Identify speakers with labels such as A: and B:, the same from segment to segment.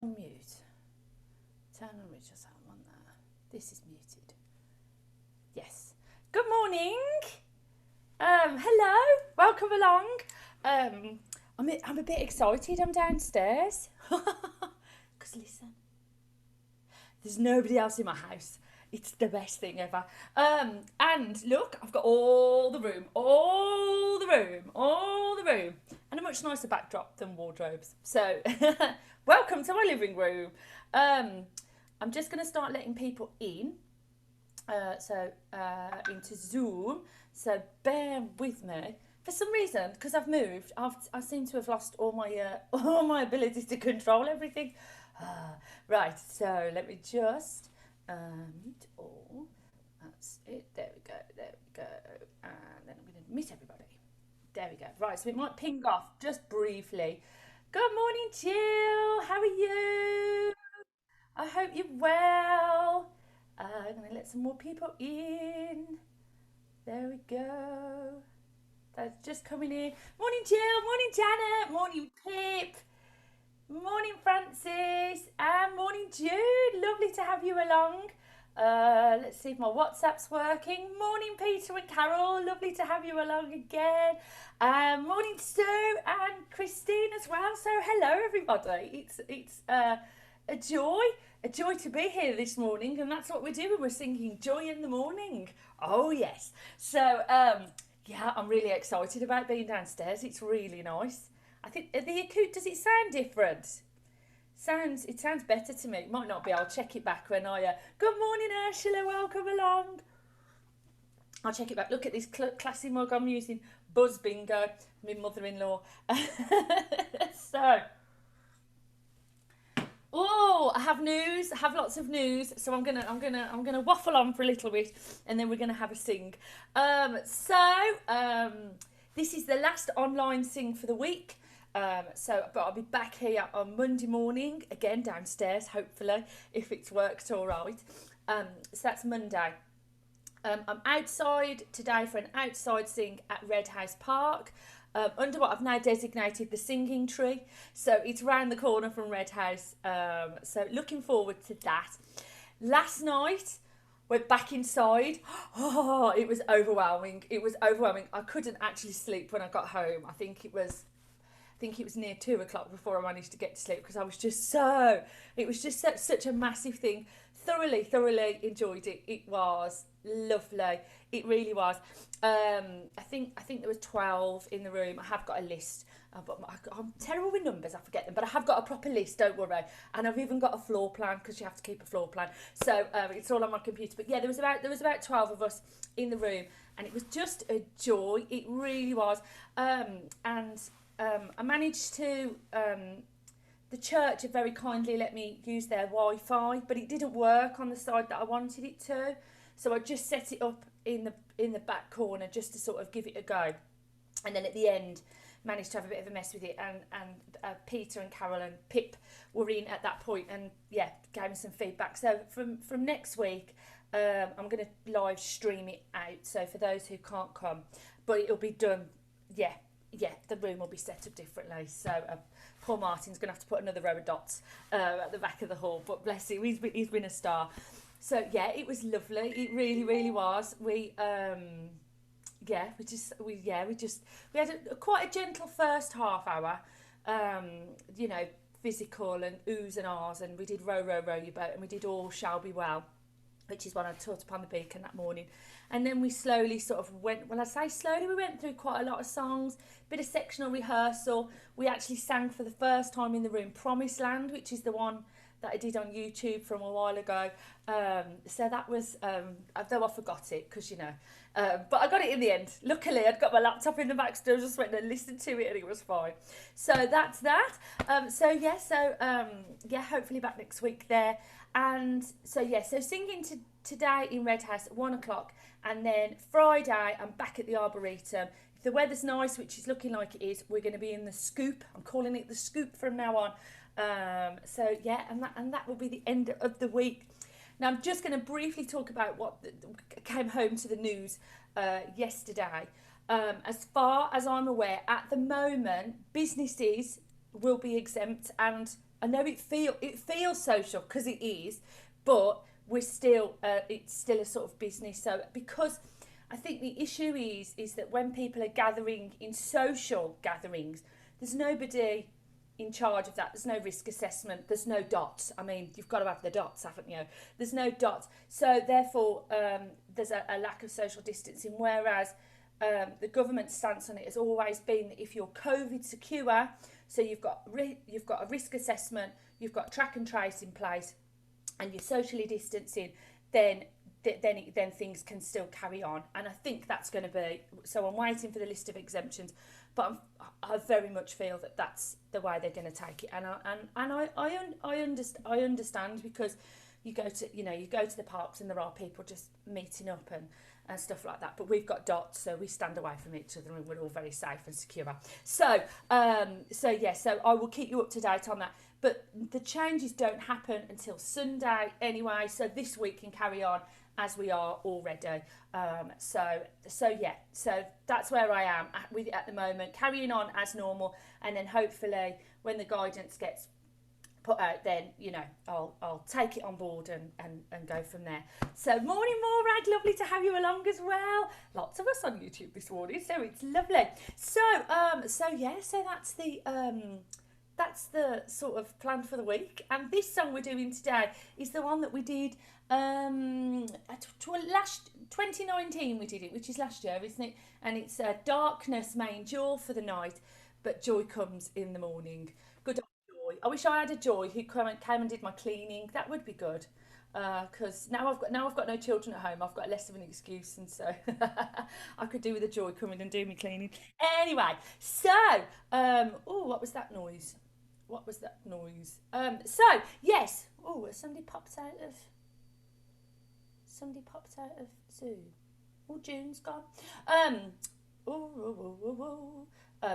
A: Mute. Turn on Richard on there. This is muted. Yes. Good morning. Hello. Welcome along. I'm a bit excited. I'm downstairs. Because listen, there's nobody else in my house. It's the best thing ever. And look, I've got all the room, and a much nicer backdrop than wardrobes. So, welcome to my living room. I'm just going to start letting people in. Into Zoom. So bear with me. For some reason, because I've moved, I seem to have lost all my all my ability to control everything. Right, so let me just mute all. That's it. There we go. There we go. And then I'm going to mute everybody. There we go. Right, so it might ping off just briefly. Good morning, Jill. How are you? I hope you're well. I'm going to let some more people in. There we go. That's just coming in. Morning, Jill. Morning, Janet. Morning, Pip. Morning, Francis. And morning, Jude. Lovely to have you along. Let's see if my WhatsApp's working. Morning, Peter and Carol. Lovely to have you along again. Morning, Sue and Christine as well. So, hello, everybody. It's a joy to be here this morning, and that's what we're doing. We're singing "Joy in the Morning." Oh yes. So, yeah, I'm really excited about being downstairs. It's really nice. I think the acoustic, does it sound different? It sounds better to me. It might not be. I'll check it back when I. Good morning, Ursula. Welcome along. I'll check it back. Look at this classy mug I'm using. Buzz Bingo. My mother-in-law. So. Oh, I have news. I have lots of news. So I'm gonna waffle on for a little bit, and then we're gonna have a sing. So this is the last online sing for the week. But I'll be back here on Monday morning again downstairs, hopefully, if it's worked all right. So that's Monday. I'm outside today for an outside sing at Red House Park. Under what I've now designated the singing tree. So it's round the corner from Red House. So looking forward to that. Last night, went back inside. Oh, it was overwhelming. It was overwhelming. I couldn't actually sleep when I got home. I think it was near 2 o'clock before I managed to get to sleep because I was just it was just such a massive thing. Thoroughly enjoyed it. It was lovely. It really was. I think there was 12 in the room. I have got a list, but I'm terrible with numbers. I forget them, but I have got a proper list. Don't worry. And I've even got a floor plan because you have to keep a floor plan. So it's all on my computer. But yeah, there was about 12 of us in the room, and it was just a joy. It really was. I managed to. The church had very kindly let me use their Wi-Fi, but it didn't work on the side that I wanted it to. So I just set it up in the back corner just to sort of give it a go, and then at the end managed to have a bit of a mess with it. And Peter and Carol and Pip were in at that point, and yeah, gave me some feedback. So from next week, I'm going to live stream it out. So for those who can't come, but it'll be done. Yeah, the room will be set up differently. So Paul Martin's going to have to put another row of dots at the back of the hall. But bless him, he's been a star. So yeah, it was lovely. It really was. We had quite a gentle first half hour. You know, physical and oohs and ahs, and we did row your boat, and we did all shall be well, which is what I taught upon the beacon that morning. And then we slowly sort of went, well, I say slowly, we went through quite a lot of songs, bit of sectional rehearsal. We actually sang for the first time in the room Promised Land, which is the one that I did on YouTube from a while ago. So that was, though I forgot it, because, but I got it in the end. Luckily, I'd got my laptop in the back still, just went and listened to it, and it was fine. So that's that. Hopefully back next week there. And so singing today in Red House at 1 o'clock, and then Friday I'm back at the Arboretum. If the weather's nice, which is looking like it is, we're going to be in the Scoop. I'm calling it the Scoop from now on. And that will be the end of the week. Now I'm just going to briefly talk about what came home to the news yesterday. As far as I'm aware, at the moment, businesses will be exempt, and I know it feels social because it is, but we're still it's still a sort of business. So because I think the issue is that when people are gathering in social gatherings, there's nobody in charge of that. There's no risk assessment. There's no dots. I mean, you've got to have the dots, haven't you? There's no dots. So therefore, there's a lack of social distancing. Whereas the government's stance on it has always been that if you're COVID secure, so you've got a risk assessment, you've got track and trace in place, and you're socially distancing, then things can still carry on. And I think that's going to be, so I'm waiting for the list of exemptions, but I very much feel that that's the way they're going to take it. And I understand, because you go to the parks and there are people just meeting up and stuff like that, but we've got dots, so we stand away from each other and we're all very safe and secure. So I will keep you up to date on that. But the changes don't happen until Sunday anyway, so this week can carry on as we are already. So that's where I am with it at the moment, carrying on as normal, and then hopefully when the guidance gets put out, then I'll take it on board and go from there. So morning Morag, lovely to have you along as well. Lots of us on YouTube this morning, so it's lovely. So that's the sort of plan for the week. And this song we're doing today is the one that we did last 2019 we did it, which is last year, isn't it? And it's Darkness may endure for the night, but joy comes in the morning. Good old Joy. I wish I had a Joy who came and did my cleaning. That would be good. Because now I've got no children at home, I've got less of an excuse, and so I could do with a Joy coming and do me cleaning. Anyway, so what was that noise? What was that noise? So yes. Oh, somebody popped out of Zoom. Oh, June's gone.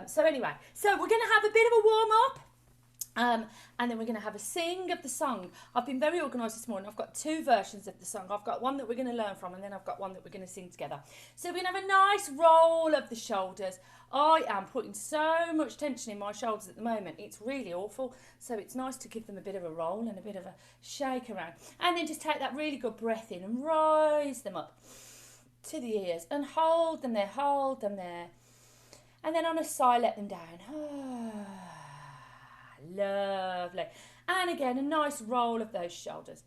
A: So anyway, so we're going to have a bit of a warm up. And then we're going to have a sing of the song. I've been very organised this morning. I've got two versions of the song. I've got one that we're going to learn from, and then I've got one that we're going to sing together. So we're going to have a nice roll of the shoulders. I am putting so much tension in my shoulders at the moment. It's really awful. So it's nice to give them a bit of a roll and a bit of a shake around. And then just take that really good breath in and rise them up to the ears and hold them there, hold them there. And then on a sigh, let them down. Lovely. And again, a nice roll of those shoulders.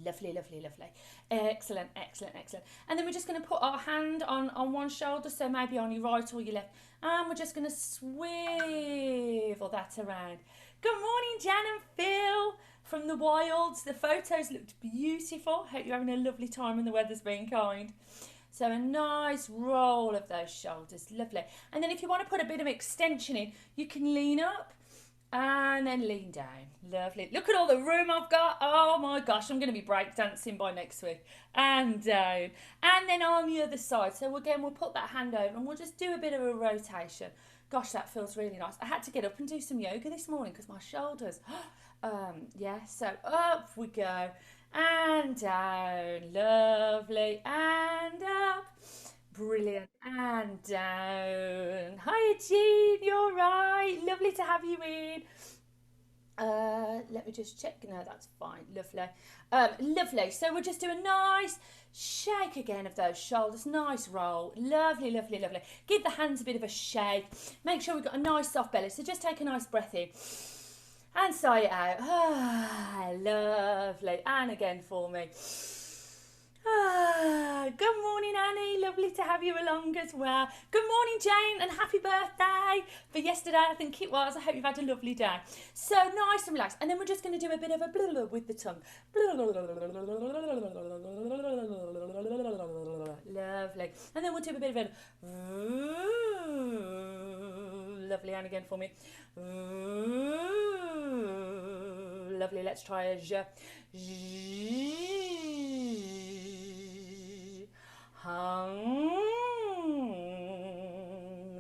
A: Lovely, lovely, lovely. Excellent, excellent, excellent. And then we're just going to put our hand on one shoulder, so maybe on your right or your left. And we're just going to swivel that around. Good morning, Jan and Phil from the wilds. The photos looked beautiful. Hope you're having a lovely time and the weather's been kind. So a nice roll of those shoulders. Lovely. And then if you want to put a bit of extension in, you can lean up and then lean down. Lovely. Look at all the room I've got. Oh my gosh, I'm going to be breakdancing by next week. And down. And then on the other side. So again, we'll put that hand over and we'll just do a bit of a rotation. Gosh, that feels really nice. I had to get up and do some yoga this morning because my shoulders. So up we go. And down. Lovely. And up. Brilliant. And down. Hi, Jean. You're right. Lovely to have you in. Let me just check. No, that's fine. Lovely. Lovely. So we'll just do a nice shake again of those shoulders. Nice roll. Lovely, lovely, lovely. Give the hands a bit of a shake. Make sure we've got a nice soft belly. So just take a nice breath in. And sigh it out. Lovely. And again for me. Good morning, Annie. Lovely to have you along as well. Good morning, Jane, and happy birthday for yesterday, I think it was. I hope you've had a lovely day. So nice and relaxed. And then we're just going to do a bit of a blah, blah with the tongue. Lovely. And then we'll do a bit of a lovely. And again for me. Lovely. Let's try a j.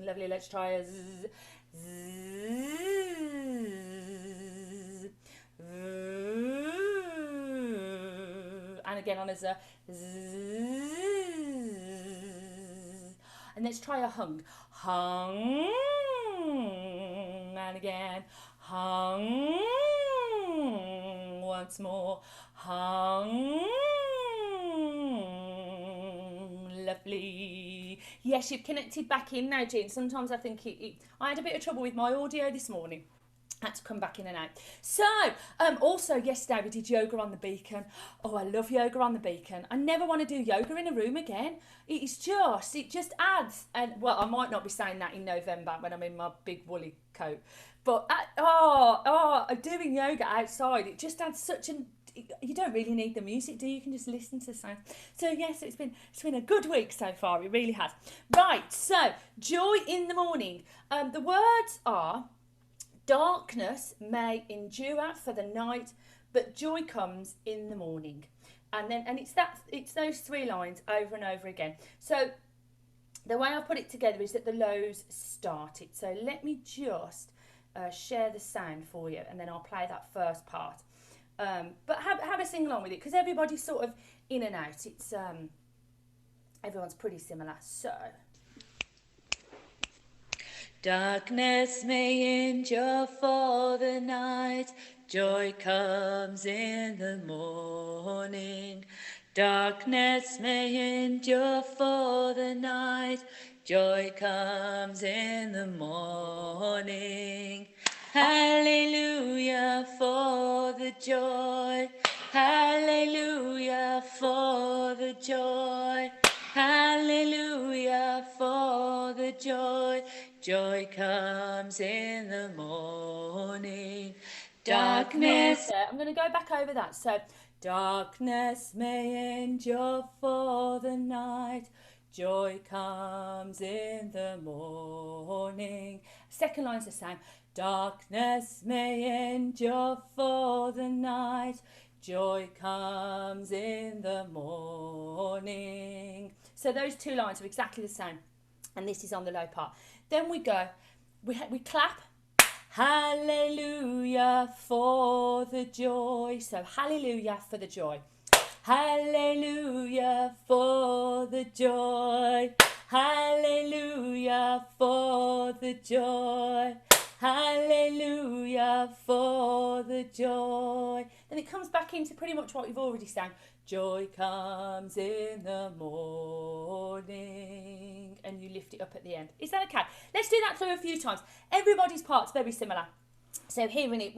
A: Lovely, let's try a z. And again on a z. And let's try a hung. And again. Hung. Once more. Hung. Lovely. Yes, you've connected back in now, Jean. Sometimes I think I had a bit of trouble with my audio this morning. Had to come back in and out. So, also yesterday we did yoga on the Beacon. Oh, I love yoga on the Beacon. I never want to do yoga in a room again. It just adds, and well, I might not be saying that in November when I'm in my big woolly coat, but doing yoga outside, it just adds such an, you don't really need the music, do you? You can just listen to the sound. So yes, it's been a good week so far. It really has. Right. So joy in the morning. The words are: darkness may endure for the night, but joy comes in the morning. And it's those three lines over and over again. So the way I put it together is that the lows start it. So let me just share the sound for you, and then I'll play that first part. But have a sing along with it, because everybody's sort of in and out. It's everyone's pretty similar. So. Darkness may endure for the night, joy comes in the morning. Darkness may endure for the night, joy comes in the morning. Hallelujah for the joy, hallelujah for the joy, hallelujah for the joy. Joy comes in the morning. Darkness. I'm going to go back over that. So, darkness may endure for the night. Joy comes in the morning. Second line's the same. Darkness may endure for the night. Joy comes in the morning. So those two lines are exactly the same. And this is on the low part. Then we go, we clap, hallelujah for the joy. So hallelujah for the joy. Hallelujah for the joy. Hallelujah for the joy. Hallelujah for the joy. Then it comes back into pretty much what you've already sang. Joy comes in the morning, and you lift it up at the end. Is that okay? Let's do that through a few times. Everybody's part's very similar, so hearing it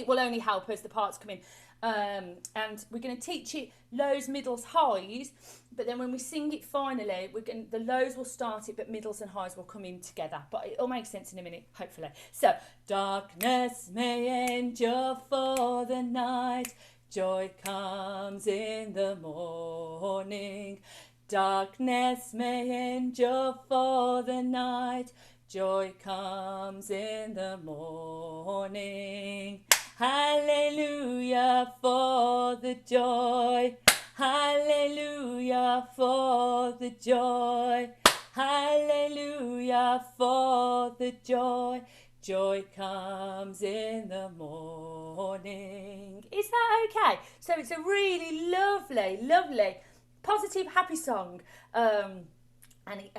A: will only help as the parts come in. And we're going to teach it lows, middles, highs, but then when we sing it finally, the lows will start it, but middles and highs will come in together. But it'll make sense in a minute, hopefully. So, darkness may endure for the night, joy comes in the morning. Darkness may endure for the night, joy comes in the morning. Hallelujah for the joy. Hallelujah for the joy. Hallelujah for the joy. Joy comes in the morning. Is that okay? So it's a really lovely, lovely, positive, happy song. And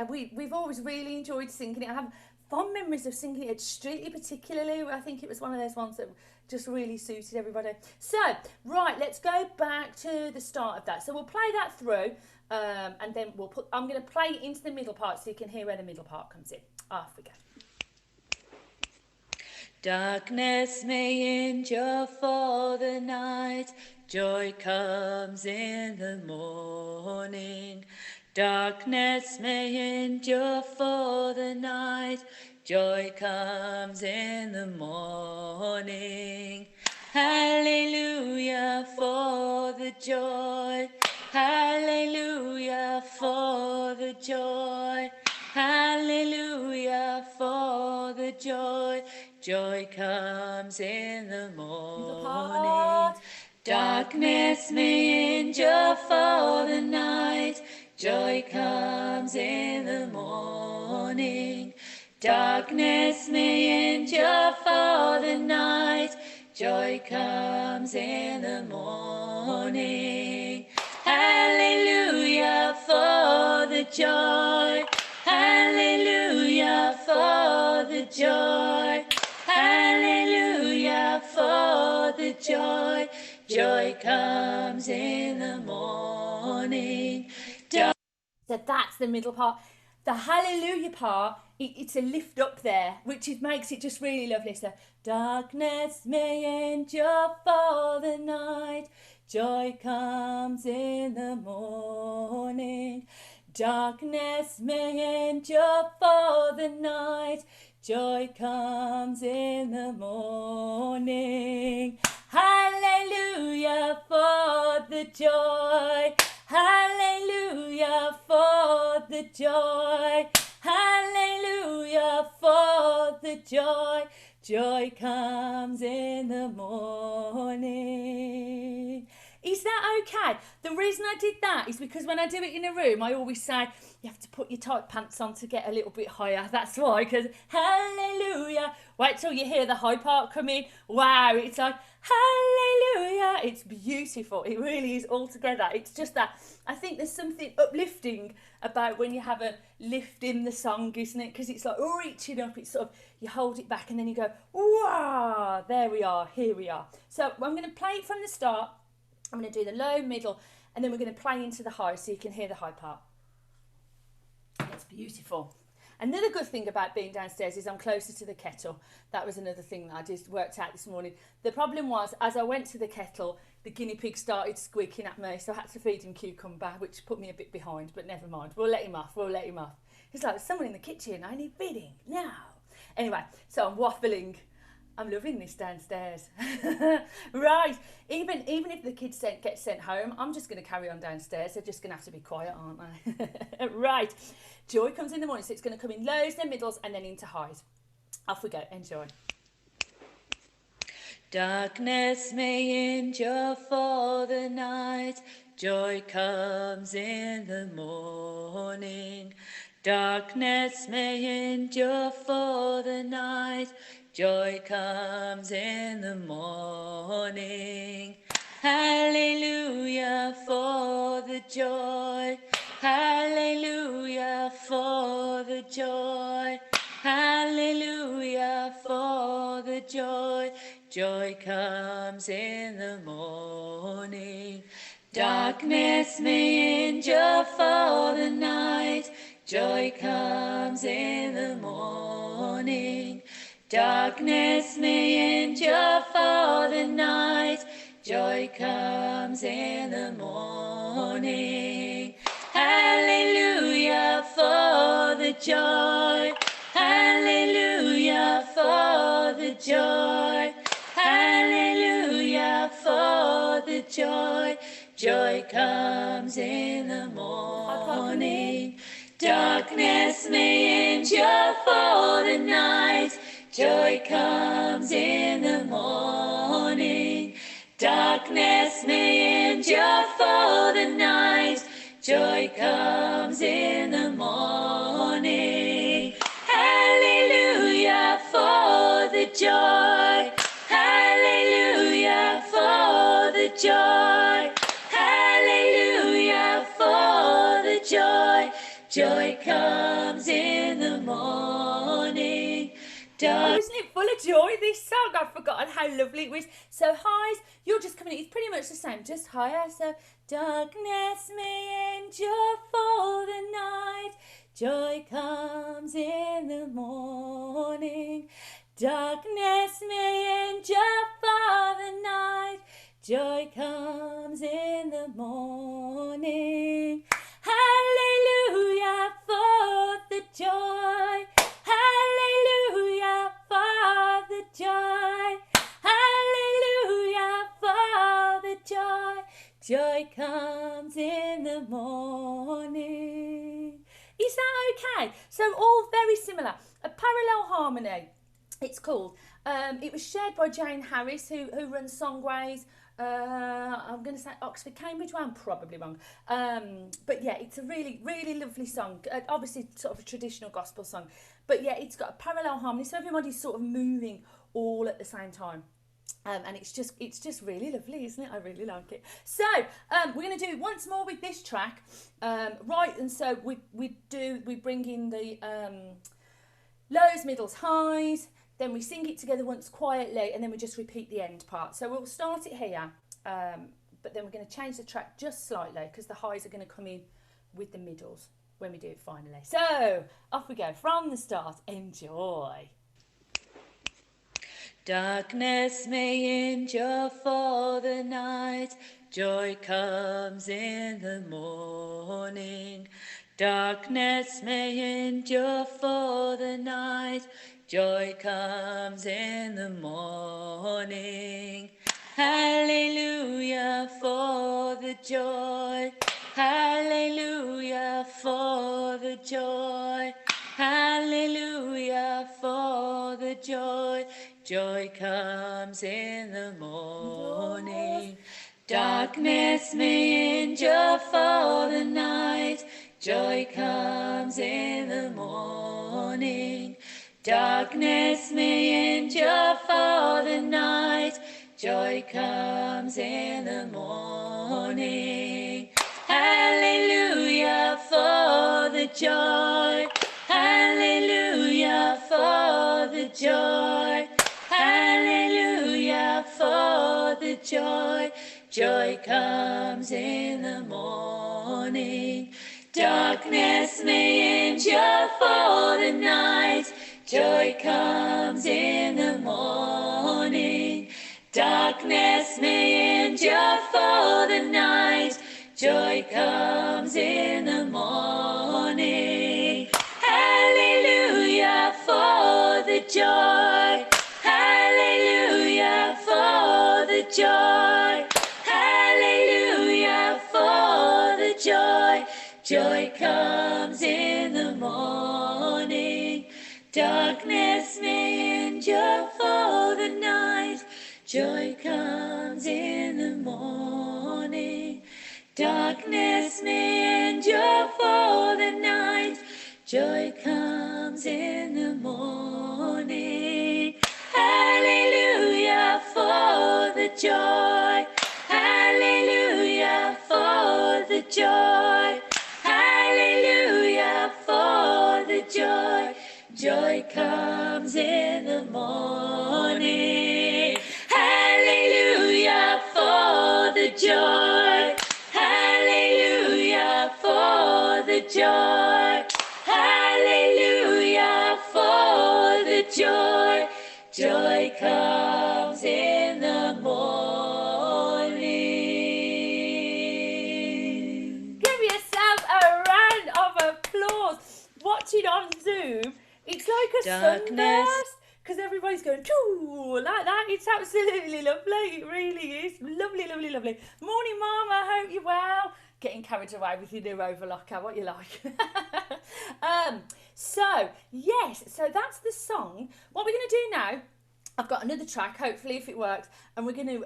A: we've always really enjoyed singing it. I have fond memories of singing it at Streetly particularly. I think it was one of those ones that just really suited everybody. So, right, let's go back to the start of that. So we'll play that through, and then I'm going to play it into the middle part so you can hear where the middle part comes in. Off we go. Darkness may endure for the night, joy comes in the morning. Darkness may endure for the night, joy comes in the morning. Hallelujah for the joy. Hallelujah for the joy. Hallelujah for the joy. Joy comes in the morning. Darkness may endure for the night. Joy comes in the morning. Darkness may endure for the night. Joy comes in the morning. Hallelujah for the joy. Hallelujah for the joy. Hallelujah joy. Joy comes in the morning. So that's the middle part. The hallelujah part, it's a lift up there, which makes it just really lovely. So, darkness may endure for the night, joy comes in the morning. Darkness may endure for the night, joy comes in the morning. Hallelujah for the joy. Hallelujah for the joy. Hallelujah for the joy. Joy comes in the morning. Is that okay? The reason I did that is because when I do it in a room, I always say you have to put your tight pants on to get a little bit higher. That's why, because hallelujah. Wait till you hear the high part come in. Wow, it's like hallelujah. It's beautiful. It really is all together. It's just that I think there's something uplifting about when you have a lift in the song, isn't it? Because it's like reaching up. It's sort of, you hold it back and then you go, wow, there we are, here we are. So I'm going to play it from the start. I'm going to do the low, middle, and then we're going to play into the high so you can hear the high part. It's beautiful. Another good thing about being downstairs is I'm closer to the kettle. That was another thing that I just worked out this morning. The problem was, as I went to the kettle, the guinea pig started squeaking at me, so I had to feed him cucumber, which put me a bit behind, but never mind. We'll let him off. It's like, there's someone in the kitchen. I need feeding now. Anyway, so I'm waffling. I'm loving this downstairs. Right, even if the kids get sent home, I'm just going to carry on downstairs. They're just going to have to be quiet, aren't they? Right, joy comes in the morning, so it's going to come in lows, then middles, and then into highs. Off we go, enjoy. Darkness may endure for the night, joy comes in the morning. Darkness may endure for the night, joy comes in the morning. Hallelujah for the joy. Hallelujah for the joy. Hallelujah for the joy. Joy comes in the morning. Darkness may endure for the night, joy comes in the morning. Darkness may endure for the night, joy comes in the morning. Hallelujah for the joy. Hallelujah for the joy. Hallelujah for the joy. Joy comes in the morning. Darkness may endure for the night, joy comes in the morning. Darkness may endure for the night, joy comes in the morning. Hallelujah for the joy. Hallelujah for the joy. Hallelujah for the joy. Joy comes in the morning. Oh, isn't it full of joy, this song? I've forgotten how lovely it was. So highs, you're just coming in. It's pretty much the same, just higher. So darkness may endure for the night, joy comes in the morning. Darkness may endure for the night, joy comes in the morning. Hallelujah for the joy. Hallelujah for the joy. Hallelujah for the joy. Joy comes in the morning. Is that okay? So all very similar. A parallel harmony, it's called. It was shared by Jane Harris, who runs Songways. I'm going to say Oxford, Cambridge. Well, I'm probably wrong. But yeah, it's a really, really lovely song. Obviously, sort of a traditional gospel song. But yeah, it's got a parallel harmony, so everybody's sort of moving all at the same time. And it's just really lovely, isn't it? I really like it. So we're going to do it once more with this track, right? And so we bring in the lows, middles, highs. then we sing it together once quietly, and then we just repeat the end part. So we'll start it here, but then we're going to change the track just slightly because the highs are going to come in with the middles when we do it finally. So off we go from the start. Enjoy. Darkness may endure for the night, joy comes in the morning. Darkness may endure for the night, joy comes in the morning. Hallelujah for the joy, hallelujah for the joy, hallelujah for the joy. Joy comes in the morning. Darkness may endure for the night, joy comes in the morning. Darkness may endure for the night, joy comes in the morning. Hallelujah for the joy, hallelujah for the joy, hallelujah for the joy. Joy comes in the morning. Darkness may endure for the night, joy comes in the morning. Darkness may endure for the night, joy comes in the morning. Hallelujah for the joy, hallelujah for the joy, hallelujah for the joy. Joy comes in the morning. Darkness may endure for the night, joy comes in the morning. Darkness may endure for the night, joy comes in the morning. Hallelujah for the joy, hallelujah for the joy, hallelujah for the joy. Joy comes in the morning. Hallelujah for the joy, hallelujah for the joy, hallelujah for the joy. Joy comes in the morning. Give yourself a round of applause. Watching on Zoom, it's like a sunburst because everybody's going choo like that. It's absolutely lovely. It really is lovely, lovely, lovely. Morning, Mum. I hope you're well. Getting carried away with your new overlocker. What you like? So yes, so that's the song. What we're going to do now, I've got another track, hopefully if it works, and we're going to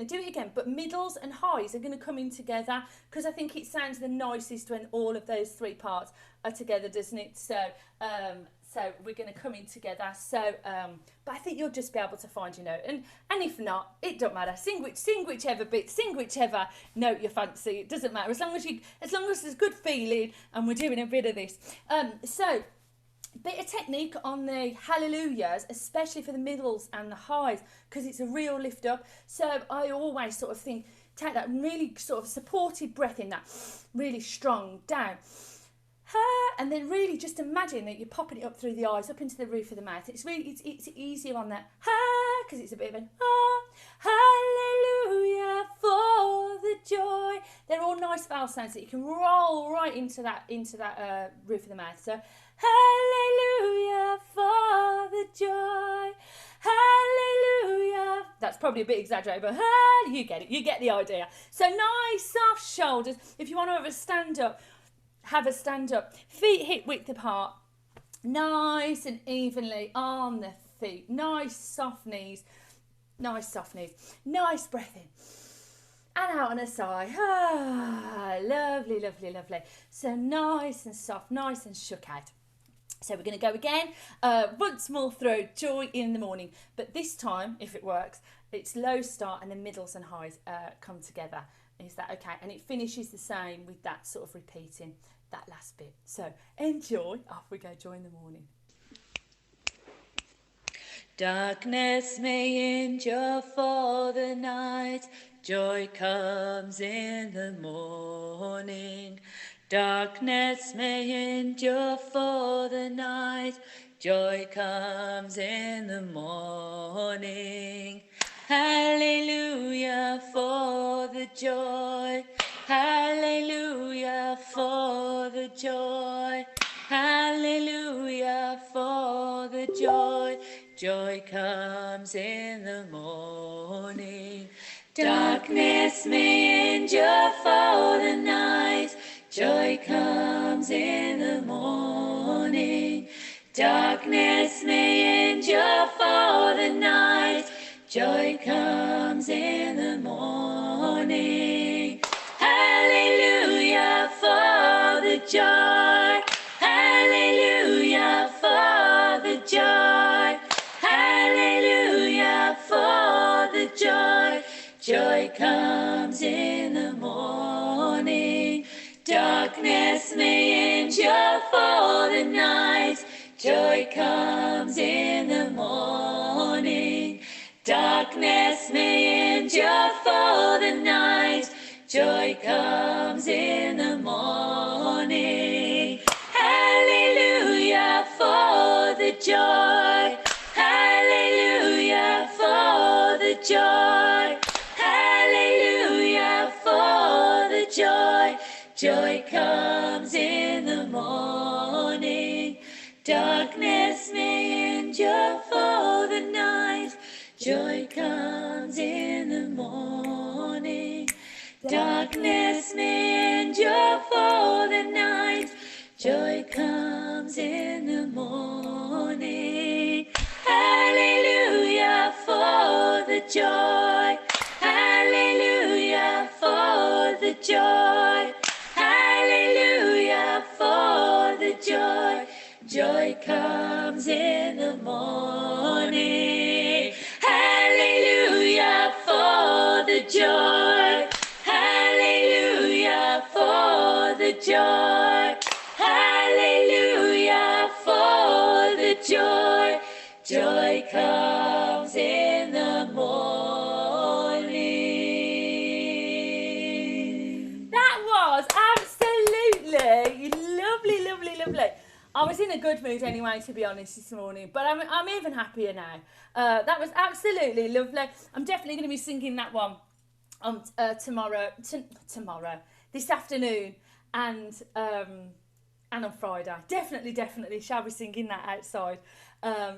A: do it again, but middles and highs are going to come in together because I think it sounds the nicest when all of those three parts are together, doesn't it? So so we're going to come in together. So but I think you'll just be able to find your note, and if not, it don't matter. Sing whichever bit, sing whichever note you fancy. It doesn't matter as long as there's good feeling, and we're doing a bit of this. So bit of technique on the hallelujahs, especially for the middles and the highs, because it's a real lift up. So I always sort of think, take that really sort of supported breath in, that really strong down, and then really just imagine that you're popping it up through the eyes, up into the roof of the mouth. It's really it's easier on that because it's a bit of an hallelujah for the joy. They're all nice vowel sounds that you can roll right into that roof of the mouth. So hallelujah for the joy, hallelujah. That's probably a bit exaggerated, but you get it. You get the idea. So nice soft shoulders. If you want to have a stand up, feet hip width apart, nice and evenly on the feet, nice soft knees, nice breath in and out on a sigh. Lovely, lovely, lovely. So nice and soft, nice and shook out. So we're going to go again, once more through joy in the morning, but this time, if it works, it's low start and the middles and highs come together. Is that okay? And it finishes the same with that sort of repeating that last bit. So enjoy. Off we go, joy in the morning. Darkness may endure for the night, joy comes in the morning. Darkness may endure for the night, joy comes in the morning. Hallelujah for the joy, hallelujah for the joy, hallelujah for the joy. Joy comes in the morning. Darkness may endure for the night, joy comes in the morning. Darkness may endure for the night, joy comes in the morning. Hallelujah for the joy, hallelujah for the joy, hallelujah for the joy. Joy comes in the morning. Darkness may endure for the night, joy comes in the morning. Darkness may endure for the night, joy comes in the morning. Hallelujah for the joy, hallelujah for the joy, hallelujah for the joy. Joy comes in the morning. Darkness may endure for the night, joy comes in the morning. Darkness may endure for the night, joy comes in the morning. Hallelujah for the joy, hallelujah for the joy, hallelujah for the joy. Joy comes in the morning. Hallelujah for the joy, hallelujah for the joy, hallelujah for the joy. Joy comes in the morning. That was absolutely lovely, lovely, lovely. I was in a good mood anyway, to be honest, this morning, but I'm even happier now. That was absolutely lovely. I'm definitely going to be singing that one on tomorrow, this afternoon, and on Friday. Definitely shall be singing that outside. I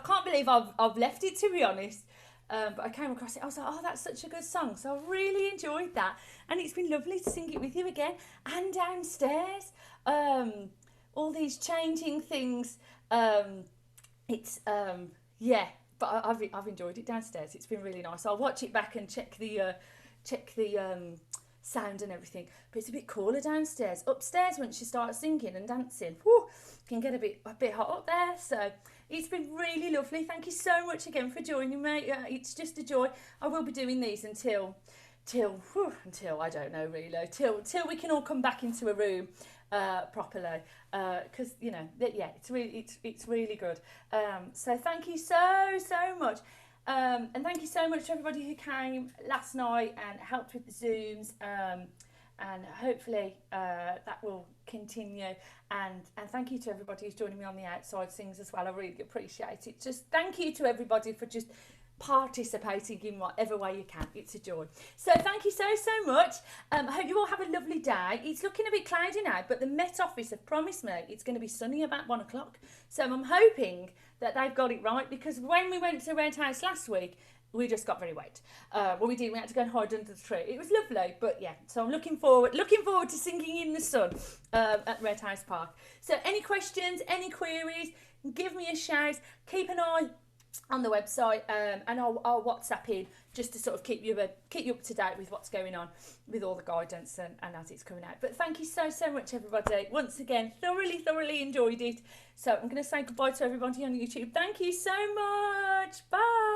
A: can't believe I've left it, to be honest. But I came across it, I was like, oh, that's such a good song. So I really enjoyed that. And it's been lovely to sing it with you again. And downstairs, all these changing things. Yeah, but I've enjoyed it downstairs. It's been really nice. I'll watch it back and check the sound and everything. But it's a bit cooler downstairs. Upstairs, once you start singing and dancing, can get a bit hot up there. So it's been really lovely. Thank you so much again for joining me. It's just a joy. I will be doing these until I don't know really, till we can all come back into a room properly, because it's really good. So thank you so much, and thank you so much to everybody who came last night and helped with the Zooms, and hopefully that will continue, and thank you to everybody who's joining me on the outside sings as well. I really appreciate it. Just thank you to everybody for just participating in whatever way you can. It's a joy. So thank you so much. I hope you all have a lovely day. It's looking a bit cloudy now, but the Met Office have promised me it's going to be sunny about 1 o'clock. So I'm hoping that they've got it right, because when we went to Red House last week, we just got very wet. We had to go and hide under the tree. It was lovely, but yeah, so I'm looking forward to singing in the sun at Red House Park. So any questions, any queries, give me a shout. Keep an eye on the website, and I'll WhatsApp in just to sort of keep you up to date with what's going on with all the guidance and as it's coming out. But thank you so much, everybody. Once again, thoroughly enjoyed it. So I'm going to say goodbye to everybody on YouTube. Thank you so much. Bye.